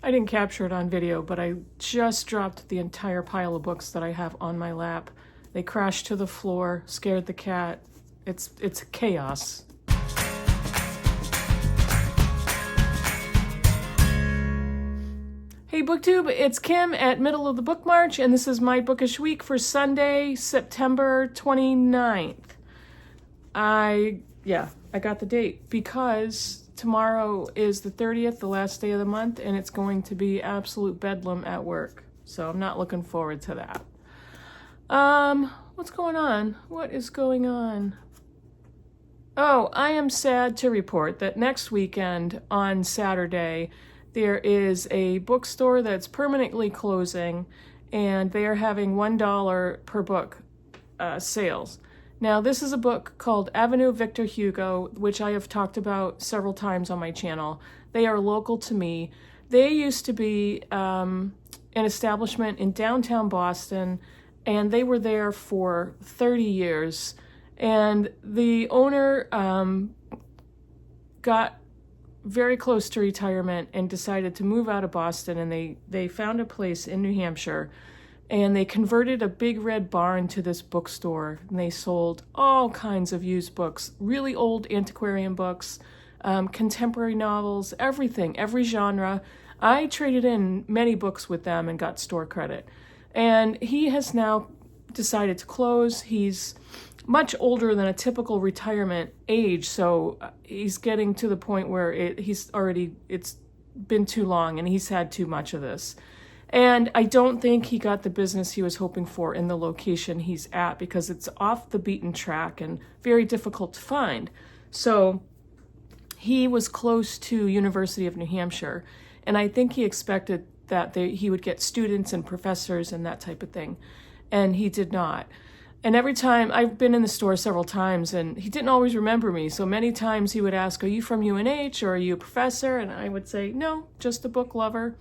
I didn't capture it on video, but I just dropped the entire pile of books that I have on my lap. They crashed to the floor, scared the cat. It's chaos. Hey BookTube, it's Kim at Middle of the Book March, and this is my Bookish week for Sunday, September 29th. I got the date because tomorrow is the 30th, the last day of the month, and it's going to be absolute bedlam at work. So I'm not looking forward to that. What's going on? What is going on? Oh, I am sad to report that next weekend on Saturday, there is a bookstore that's permanently closing, and they are having $1 per book sales. Now, this is a book called Avenue of Victor Hugo, which I have talked about several times on my channel. They are local to me. They used to be an establishment in downtown Boston, and they were there for 30 years. And the owner got very close to retirement and decided to move out of Boston, and they found a place in New Hampshire, and they converted a big red barn to this bookstore, and they sold all kinds of used books, really old antiquarian books, contemporary novels, everything, every genre. I traded in many books with them and got store credit. And he has now decided to close. He's much older than a typical retirement age, so he's getting to the point where it's been too long and he's had too much of this. And I don't think he got the business he was hoping for in the location he's at, because it's off the beaten track and very difficult to find. So he was close to University of New Hampshire, and I think he expected that he would get students and professors and that type of thing, and he did not. And every time, I've been in the store several times, and he didn't always remember me. So many times he would ask, "Are you from UNH, or are you a professor?" And I would say, "No, just a book lover."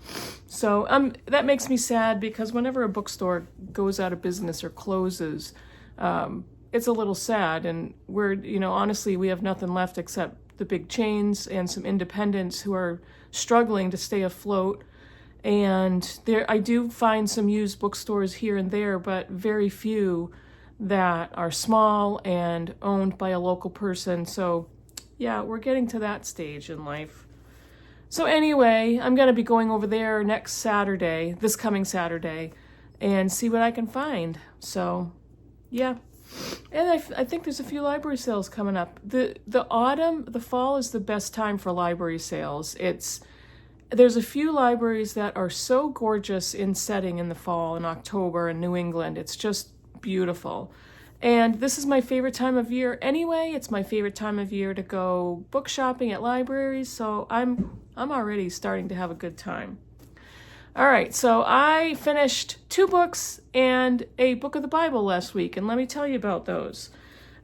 So that makes me sad, because whenever a bookstore goes out of business or closes, it's a little sad. And honestly, we have nothing left except the big chains and some independents who are struggling to stay afloat. And I do find some used bookstores here and there, but very few that are small and owned by a local person. So yeah, we're getting to that stage in life. So anyway, I'm going to be going over there this coming Saturday, and see what I can find. So yeah. And I think there's a few library sales coming up. The fall is the best time for library sales. There's a few libraries that are so gorgeous in setting in the fall, in October in New England. It's just beautiful. And this is my favorite time of year anyway. It's my favorite time of year to go book shopping at libraries, so I'm already starting to have a good time. All right, so I finished 2 books and a book of the Bible last week, and let me tell you about those.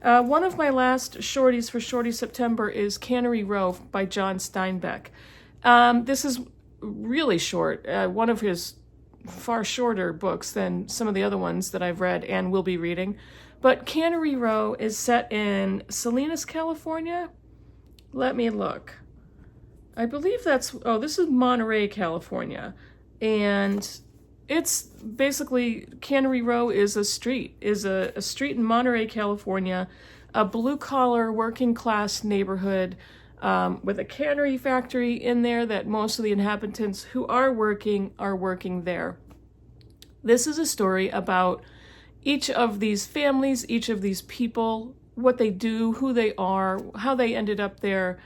One of my last shorties for Shorty September is Cannery Row by John Steinbeck. This is really short, one of his far shorter books than some of the other ones that I've read and will be reading. But Cannery Row is set in Salinas, California. Let me look. I believe this is Monterey, California. And it's basically, Cannery Row is a street in Monterey, California, a blue-collar, working-class neighborhood with a cannery factory in there that most of the inhabitants who are working there. This is a story about each of these families, each of these people, what they do, who they are, how they ended up there.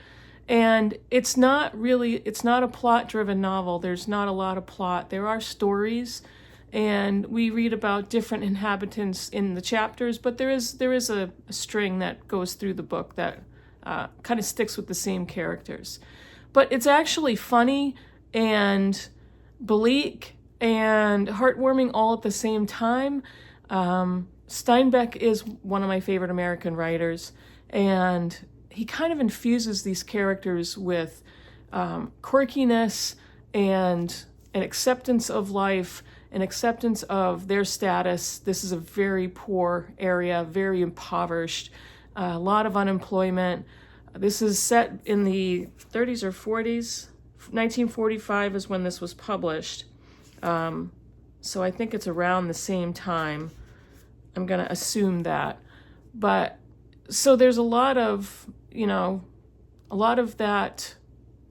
And it's not a plot-driven novel. There's not a lot of plot. There are stories, and we read about different inhabitants in the chapters, but there is a string that goes through the book that kind of sticks with the same characters. But it's actually funny and bleak and heartwarming all at the same time. Steinbeck is one of my favorite American writers, and he kind of infuses these characters with quirkiness and an acceptance of life, an acceptance of their status. This is a very poor area, very impoverished, a lot of unemployment. This is set in the 30s or 40s, 1945 is when this was published. So I think it's around the same time. I'm going to assume that. But so there's a lot of that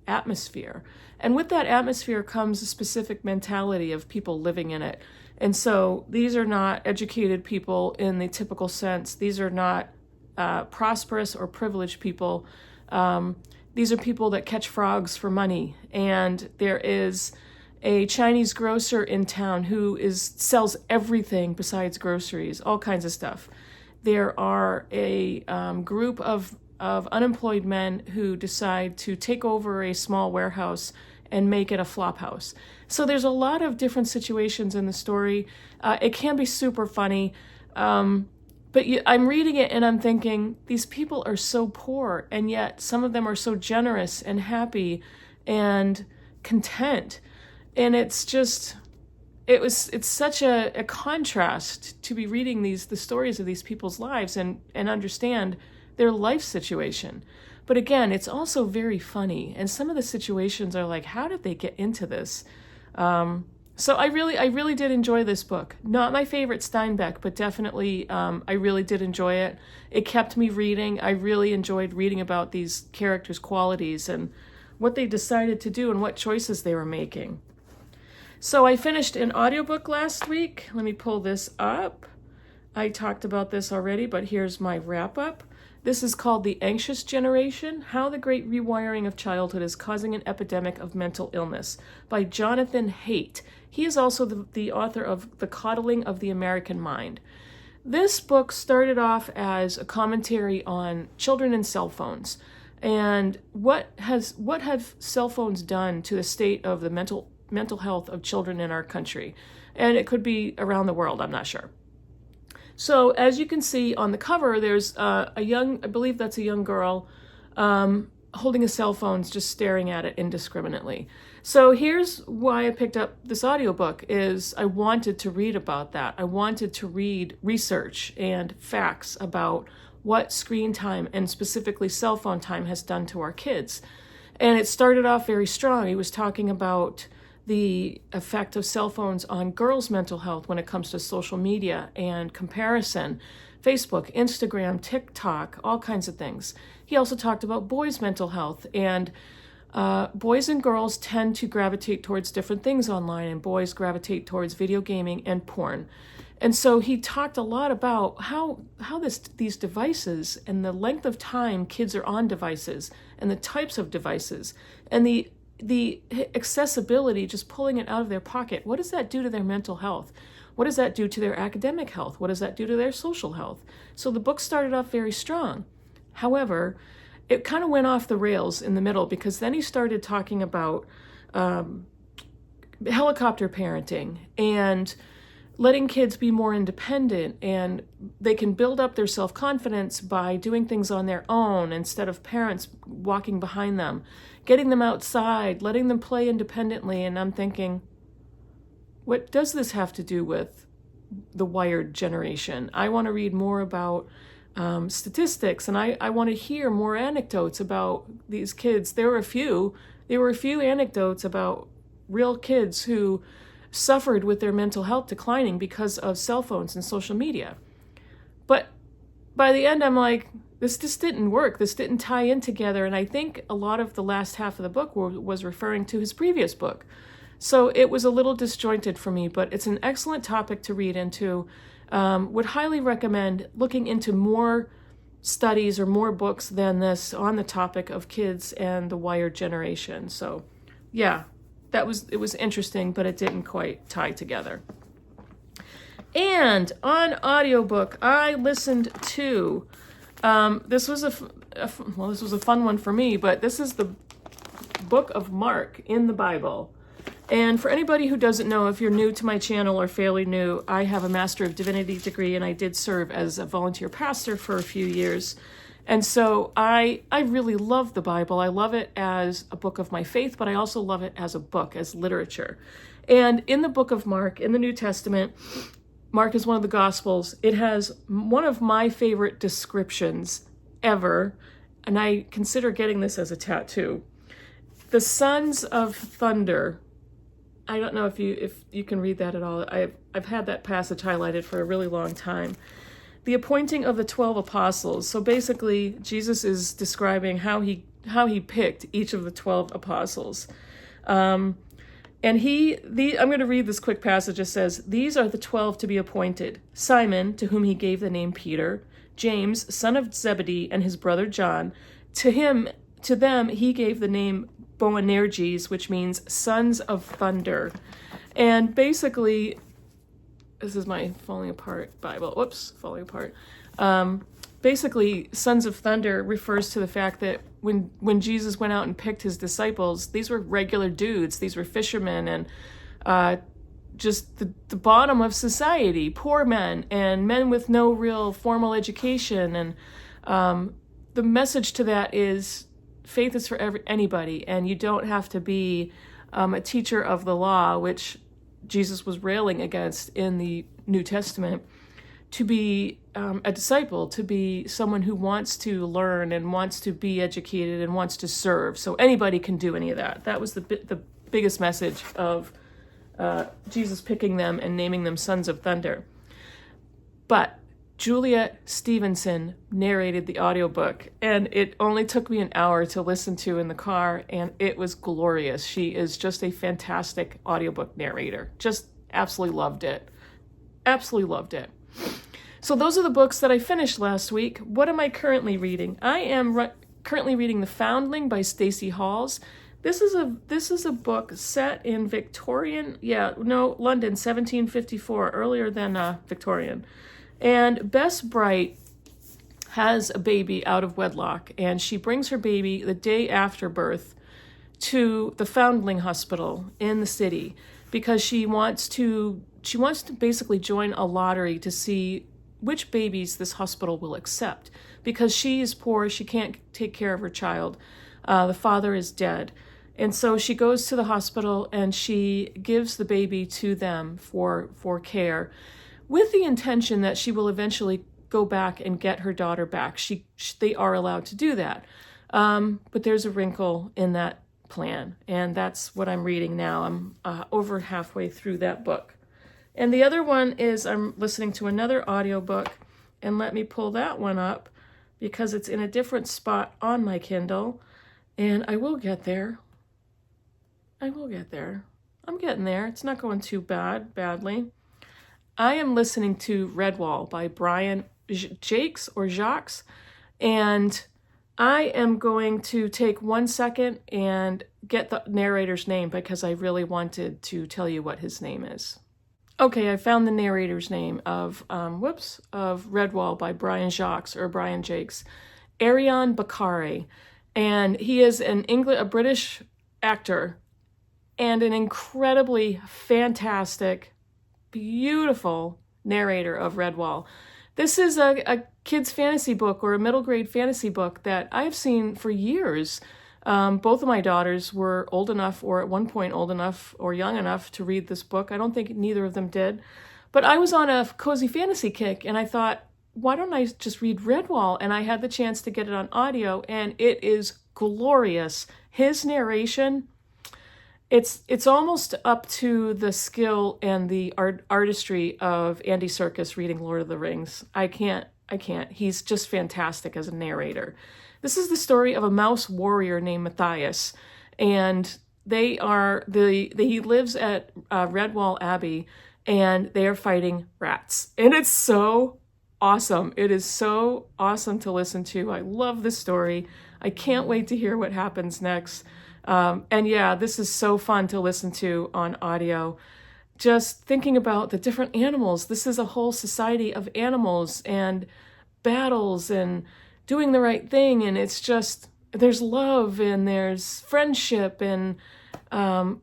atmosphere. And with that atmosphere comes a specific mentality of people living in it. And so these are not educated people in the typical sense. These are not prosperous or privileged people. These are people that catch frogs for money. And there is a Chinese grocer in town who sells everything besides groceries, all kinds of stuff. There are a group of unemployed men who decide to take over a small warehouse and make it a flop house. So there's a lot of different situations in the story. It can be super funny, but I'm reading it and I'm thinking, these people are so poor, and yet some of them are so generous and happy and content. And it's just, it's such a contrast to be reading the stories of these people's lives and understand their life situation. But again, it's also very funny. And some of the situations are like, how did they get into this? So I really did enjoy this book. Not my favorite Steinbeck, but definitely I really did enjoy it. It kept me reading. I really enjoyed reading about these characters' qualities and what they decided to do and what choices they were making. So I finished an audiobook last week. Let me pull this up. I talked about this already, but here's my wrap-up. This is called The Anxious Generation, How the Great Rewiring of Childhood is Causing an Epidemic of Mental Illness by Jonathan Haidt. He is also the author of The Coddling of the American Mind. This book started off as a commentary on children and cell phones and what have cell phones done to the state of the mental health of children in our country. And it could be around the world, I'm not sure. So as you can see on the cover, there's I believe that's a young girl holding a cell phone, just staring at it indiscriminately. So here's why I picked up this audiobook is I wanted to read about that. I wanted to read research and facts about what screen time and specifically cell phone time has done to our kids. And it started off very strong. He was talking about the effect of cell phones on girls' mental health when it comes to social media and comparison, Facebook, Instagram, TikTok, all kinds of things. He also talked about boys' mental health, and boys and girls tend to gravitate towards different things online, and boys gravitate towards video gaming and porn. And so he talked a lot about how these devices and the length of time kids are on devices and the types of devices and the accessibility, just pulling it out of their pocket. What does that do to their mental health? What does that do to their academic health? What does that do to their social health? So the book started off very strong. However, it kind of went off the rails in the middle because then he started talking about helicopter parenting and letting kids be more independent, and they can build up their self-confidence by doing things on their own instead of parents walking behind them, getting them outside, letting them play independently. And I'm thinking, what does this have to do with the wired generation? I want to read more about statistics, and I want to hear more anecdotes about these kids. There were a few anecdotes about real kids who suffered with their mental health declining because of cell phones and social media. But by the end, I'm like, this just didn't work. This didn't tie in together. And I think a lot of the last half of the book was referring to his previous book. So it was a little disjointed for me, but it's an excellent topic to read into. Would highly recommend looking into more studies or more books than this on the topic of kids and the wired generation. So yeah, it was interesting, but it didn't quite tie together. And on audiobook, I listened to, this was a fun one for me, but this is the Book of Mark in the Bible. And for anybody who doesn't know, if you're new to my channel or fairly new, I have a Master of Divinity degree, and I did serve as a volunteer pastor for a few years. And so I really love the Bible. I love it as a book of my faith, but I also love it as a book, as literature. And in the Book of Mark, in the New Testament, Mark is one of the Gospels. It has one of my favorite descriptions ever, and I consider getting this as a tattoo. The Sons of Thunder. I don't know if you can read that at all. I've had that passage highlighted for a really long time. The appointing of the 12 apostles. So basically, Jesus is describing how he picked each of the 12 apostles. And I'm going to read this quick passage. It says, "These are the 12 to be appointed: Simon, to whom he gave the name Peter; James, son of Zebedee, and his brother John. To them he gave the name Boanerges, which means sons of thunder." And basically, this is my falling apart Bible. Whoops, falling apart. Basically, sons of thunder refers to the fact that when Jesus went out and picked his disciples, these were regular dudes. These were fishermen and just the bottom of society, poor men and men with no real formal education. And the message to that is faith is for anybody, and you don't have to be a teacher of the law, which Jesus was railing against in the New Testament, to be a disciple, to be someone who wants to learn and wants to be educated and wants to serve. So anybody can do any of that. That was the biggest message of Jesus picking them and naming them Sons of Thunder. But Juliet Stevenson narrated the audiobook, and it only took me an hour to listen to in the car, and it was glorious. She is just a fantastic audiobook narrator. Just absolutely loved it. Absolutely loved it. So those are the books that I finished last week. What am I currently reading? I am currently reading The Foundling by Stacey Halls. This is a book set in London, 1754, earlier than Victorian. And Bess Bright has a baby out of wedlock, and she brings her baby the day after birth to the Foundling Hospital in the city because she wants to basically join a lottery to see which babies this hospital will accept, because she is poor, she can't take care of her child. The father is dead. And so she goes to the hospital and she gives the baby to them for care, with the intention that she will eventually go back and get her daughter back. They are allowed to do that. But there's a wrinkle in that plan, and that's what I'm reading now. I'm over halfway through that book. And the other one is I'm listening to another audiobook, and let me pull that one up because it's in a different spot on my Kindle, and I will get there. I'm getting there. It's not going too badly. I am listening to Redwall by Brian Jacques, and I am going to take 1 second and get the narrator's name because I really wanted to tell you what his name is. Okay, I found the narrator's name of Redwall by Brian Jacques, Ariane Bakare, and he is a British actor and an incredibly fantastic, beautiful narrator of Redwall. This is a kid's fantasy book or a middle grade fantasy book that I've seen for years. Both of my daughters were old enough, or at one point old enough or young enough to read this book. I don't think neither of them did. But I was on a cozy fantasy kick, and I thought, why don't I just read Redwall? And I had the chance to get it on audio, and it is glorious. His narration, it's almost up to the skill and the artistry of Andy Serkis reading Lord of the Rings. I can't. He's just fantastic as a narrator. This is the story of a mouse warrior named Matthias, and he lives at Redwall Abbey, and they are fighting rats. And it's so awesome. It is so awesome to listen to. I love this story. I can't wait to hear what happens next. And yeah, this is so fun to listen to on audio. Just thinking about the different animals. This is a whole society of animals and battles and doing the right thing, and it's just, there's love and there's friendship and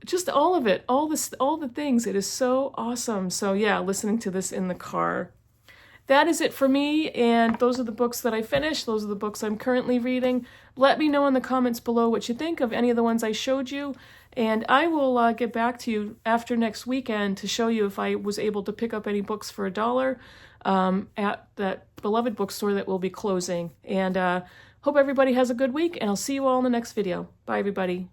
just all of it, all the things. It is so awesome. So yeah, listening to this in the car. That is it for me, and those are the books that I finished. Those are the books I'm currently reading. Let me know in the comments below what you think of any of the ones I showed you, and I will get back to you after next weekend to show you if I was able to pick up any books for $1 at that beloved bookstore that will be closing. And hope everybody has a good week, and I'll see you all in the next video. Bye, everybody.